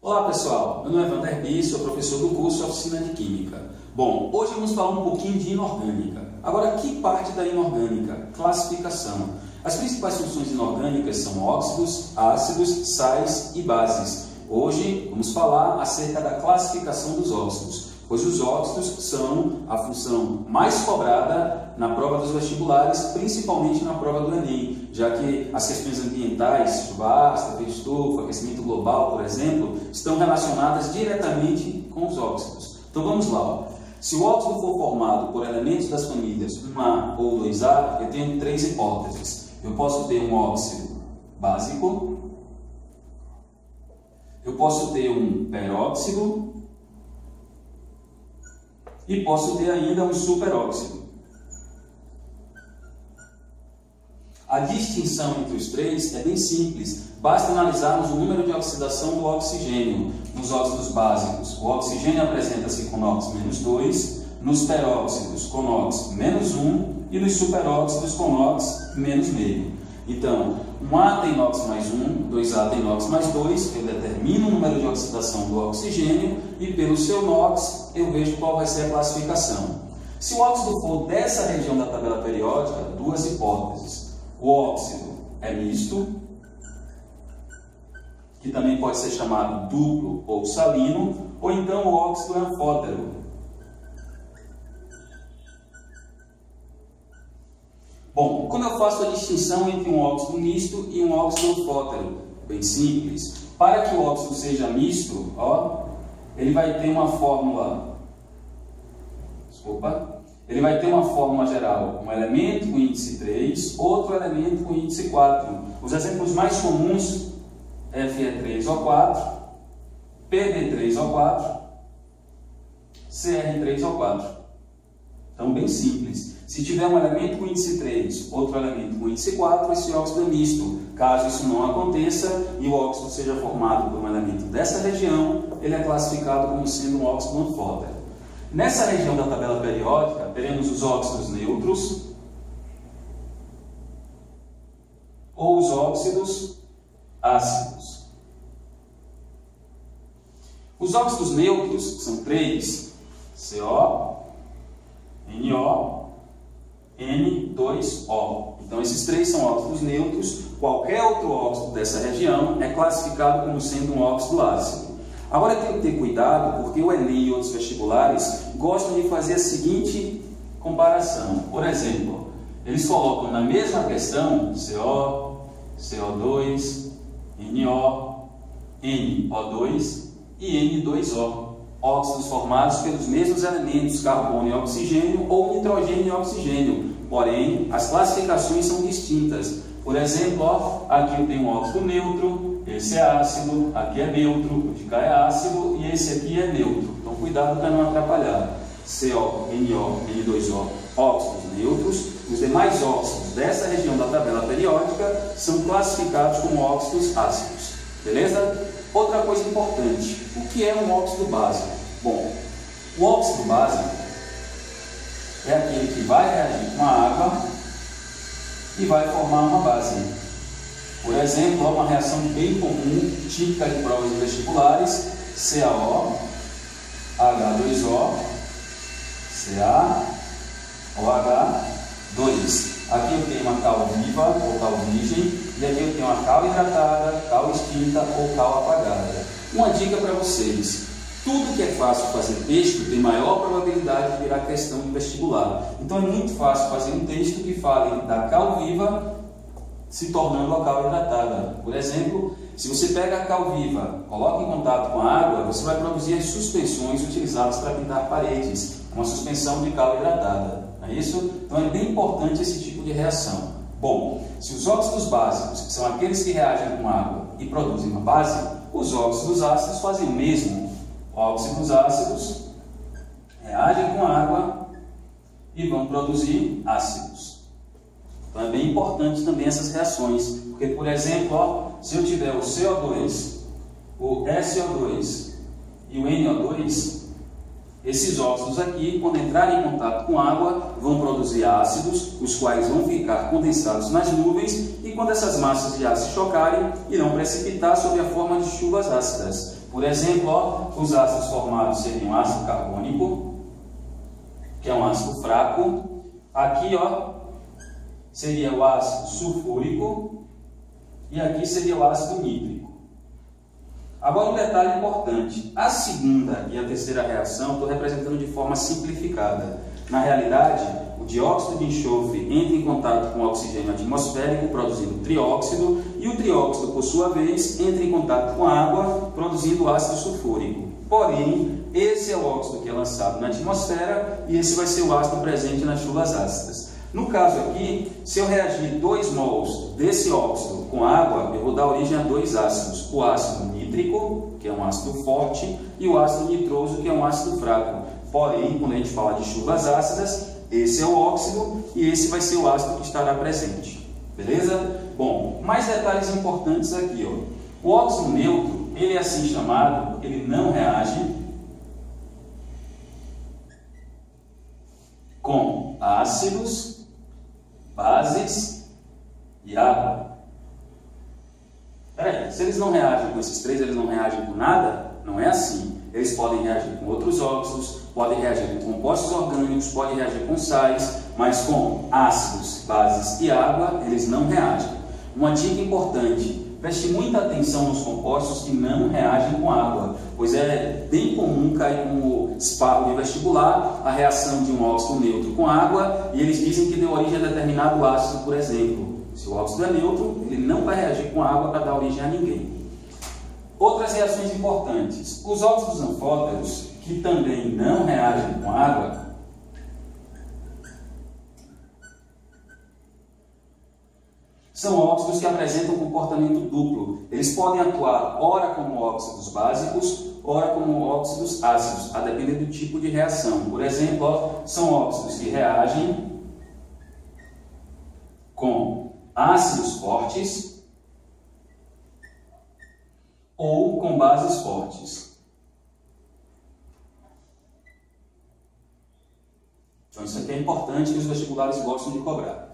Olá pessoal, meu nome é Vanderby, sou professor do curso Oficina de Química. Bom, hoje vamos falar um pouquinho de inorgânica. Agora, que parte da inorgânica? Classificação. As principais funções inorgânicas são óxidos, ácidos, sais e bases. Hoje vamos falar acerca da classificação dos óxidos, pois os óxidos são a função mais cobrada na prova dos vestibulares, principalmente na prova do Enem, já que as questões ambientais, chuva ácida, estufa, aquecimento global, por exemplo, estão relacionadas diretamente com os óxidos. Então vamos lá. Ó. Se o óxido for formado por elementos das famílias 1A ou 2A, eu tenho três hipóteses. Eu posso ter um óxido básico, eu posso ter um peróxido e posso ter ainda um superóxido. A distinção entre os três é bem simples, basta analisarmos o número de oxidação do oxigênio. Nos óxidos básicos, o oxigênio apresenta-se com NOx-2, nos peróxidos com NOx-1 e nos superóxidos com NOx-0,5. Então, 1A tem NOx mais 1, 2A tem NOx mais 2, eu determino o número de oxidação do oxigênio e pelo seu NOx eu vejo qual vai ser a classificação. Se o óxido for dessa região da tabela periódica, duas hipóteses. O óxido é misto, que também pode ser chamado duplo ou salino, ou então o óxido é anfótero. Bom, como eu faço a distinção entre um óxido misto e um óxido anfótero? Bem simples. Para que o óxido seja misto, ó, ele vai ter uma fórmula. Ele vai ter uma fórmula geral, um elemento com índice 3, outro elemento com índice 4. Os exemplos mais comuns, Fe3O4, Pb3O4, Cr3O4. Então, bem simples. Se tiver um elemento com índice 3, outro elemento com índice 4, esse óxido é misto. Caso isso não aconteça e o óxido seja formado por um elemento dessa região, ele é classificado como sendo um óxido anfótero. Nessa região da tabela periódica, teremos os óxidos neutros ou os óxidos ácidos. Os óxidos neutros são três: CO, NO, N2O. Então, esses três são óxidos neutros. Qualquer outro óxido dessa região é classificado como sendo um óxido ácido. Agora, tem que ter cuidado, porque o Enem e outros vestibulares gostam de fazer a seguinte comparação. Por exemplo, eles colocam na mesma questão CO, CO2, NO, NO2 e N2O. Óxidos formados pelos mesmos elementos, carbono e oxigênio, ou nitrogênio e oxigênio. Porém, as classificações são distintas. Por exemplo, ó, aqui eu tenho um óxido neutro, esse é ácido, aqui é neutro, o de cá é ácido e esse aqui é neutro. Então, cuidado para não atrapalhar. CO, NO, N2O, óxidos neutros. Os demais óxidos dessa região da tabela periódica são classificados como óxidos ácidos. Beleza? Outra coisa importante, o que é um óxido básico? Bom, o óxido básico é aquele que vai reagir com a água e vai formar uma base. Por exemplo, uma reação bem comum, típica de provas de vestibulares, CaO, H2O, CaOH2. Aqui eu tenho uma cal viva ou cal virgem, e aqui eu tenho uma cal hidratada, cal extinta ou cal apagada. Uma dica para vocês: tudo que é fácil fazer texto tem maior probabilidade de virar questão de vestibular. Então é muito fácil fazer um texto que fale da cal viva se tornando a cal hidratada. Por exemplo, se você pega a cal viva, coloca em contato com a água, você vai produzir as suspensões utilizadas para pintar paredes, uma suspensão de cal hidratada. Não é isso? Então é bem importante esse tipo de reação. Bom, se os óxidos básicos são aqueles que reagem com água e produzem uma base, os óxidos ácidos fazem o mesmo. Óxidos ácidos reagem com água e vão produzir ácidos. Então é bem importante também essas reações, porque, por exemplo, ó, se eu tiver o CO2, o SO2 e o NO2, esses óxidos aqui, quando entrarem em contato com água, vão produzir ácidos, os quais vão ficar condensados nas nuvens, e quando essas massas de ar se chocarem, irão precipitar sob a forma de chuvas ácidas. Por exemplo, ó, os ácidos formados seriam ácido carbônico, que é um ácido fraco. Aqui, ó, seria o ácido sulfúrico e aqui seria o ácido nítrico. Agora um detalhe importante, a segunda e a terceira reação estou representando de forma simplificada. Na realidade, o dióxido de enxofre entra em contato com o oxigênio atmosférico, produzindo trióxido, e o trióxido, por sua vez, entra em contato com a água, produzindo ácido sulfúrico. Porém, esse é o óxido que é lançado na atmosfera e esse vai ser o ácido presente nas chuvas ácidas. No caso aqui, se eu reagir 2 mols desse óxido com água, eu vou dar origem a 2 ácidos. O ácido nítrico, que é um ácido forte, e o ácido nitroso, que é um ácido fraco. Porém, quando a gente fala de chuvas ácidas, esse é o óxido e esse vai ser o ácido que estará presente. Beleza? Bom, mais detalhes importantes aqui, ó. O óxido neutro, ele é assim chamado porque ele não reage com ácidos, bases e água. Peraí, se eles não reagem com esses três, eles não reagem com nada? Não é assim. Eles podem reagir com outros óxidos, podem reagir com compostos orgânicos, podem reagir com sais, mas com ácidos, bases e água, eles não reagem. Uma dica importante: preste muita atenção nos compostos que não reagem com água, pois é bem comum cair como esparro de vestibular a reação de um óxido neutro com água e eles dizem que deu origem a determinado ácido, por exemplo. Se o óxido é neutro, ele não vai reagir com água para dar origem a ninguém. Outras reações importantes: os óxidos anfóteros, que também não reagem com água, são óxidos que apresentam comportamento duplo. Eles podem atuar ora como óxidos básicos, ora como óxidos ácidos, a depender do tipo de reação. Por exemplo, ó, são óxidos que reagem com ácidos fortes ou com bases fortes. Então isso aqui é importante e os vestibulares gostam de cobrar.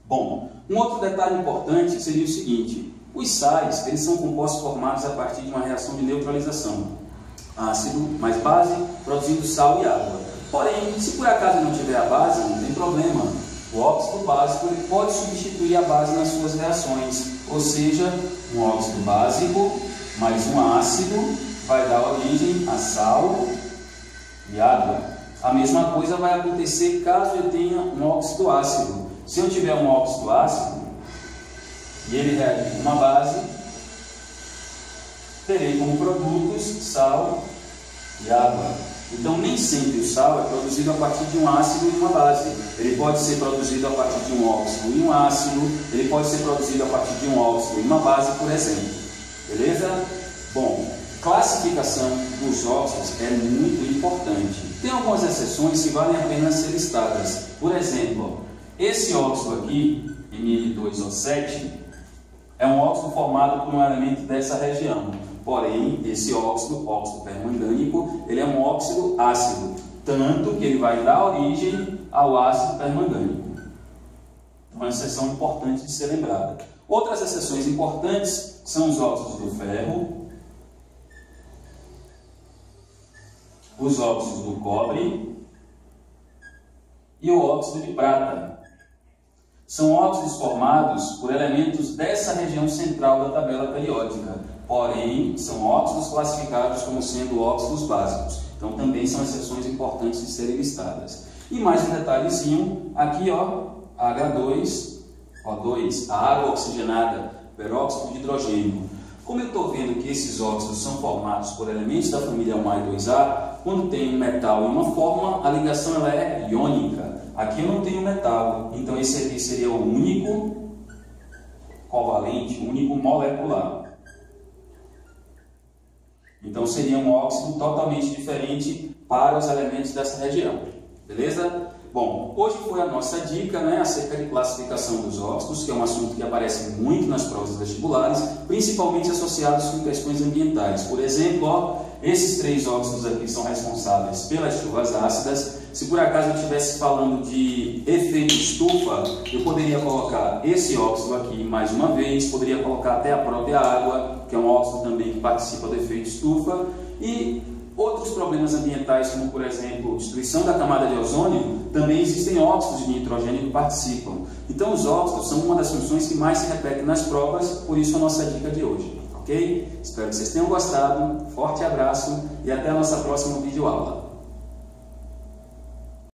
Bom, um outro detalhe importante seria o seguinte: os sais, eles são compostos formados a partir de uma reação de neutralização. Ácido mais base, produzindo sal e água. Porém, se por acaso não tiver a base, não tem problema. O óxido básico ele pode substituir a base nas suas reações. Ou seja, um óxido básico mais um ácido vai dar origem a sal e água. A mesma coisa vai acontecer caso eu tenha um óxido ácido. Se eu tiver um óxido ácido e ele reagir com uma base, terei como produtos sal e água. Então, nem sempre o sal é produzido a partir de um ácido e uma base. Ele pode ser produzido a partir de um óxido e um ácido, ele pode ser produzido a partir de um óxido e uma base, por exemplo. Beleza? Bom, classificação dos óxidos é muito importante. Tem algumas exceções que valem a pena ser listadas. Por exemplo, esse óxido aqui, Mn2O7, é um óxido formado por um elemento dessa região. Porém, esse óxido permangânico, ele é um óxido ácido, tanto que ele vai dar origem ao ácido permangânico. Uma exceção importante de ser lembrada. Outras exceções importantes são os óxidos do ferro, os óxidos do cobre e o óxido de prata. São óxidos formados por elementos dessa região central da tabela periódica, porém são óxidos classificados como sendo óxidos básicos. Então também são exceções importantes de serem listadas. E mais um detalhezinho, aqui ó, H2O2, a água oxigenada, peróxido de hidrogênio. Como eu estou vendo que esses óxidos são formados por elementos da família 1A e 2A, quando tem um metal em uma fórmula, a ligação ela é iônica. Aqui eu não tenho metal, então esse aqui seria o único covalente, o único molecular. Então seria um óxido totalmente diferente para os elementos dessa região. Beleza? Bom, hoje foi a nossa dica, acerca de classificação dos óxidos, que é um assunto que aparece muito nas provas vestibulares, principalmente associados com questões ambientais. Por exemplo, esses 3 óxidos aqui são responsáveis pelas chuvas ácidas, Se por acaso eu estivesse falando de efeito estufa, eu poderia colocar esse óxido aqui mais uma vez, poderia colocar até a própria água, que é um óxido também que participa do efeito estufa, e outros problemas ambientais, como por exemplo, destruição da camada de ozônio, também existem óxidos de nitrogênio que participam. Então os óxidos são uma das funções que mais se repetem nas provas, por isso a nossa dica de hoje, ok? Espero que vocês tenham gostado, forte abraço e até a nossa próxima videoaula.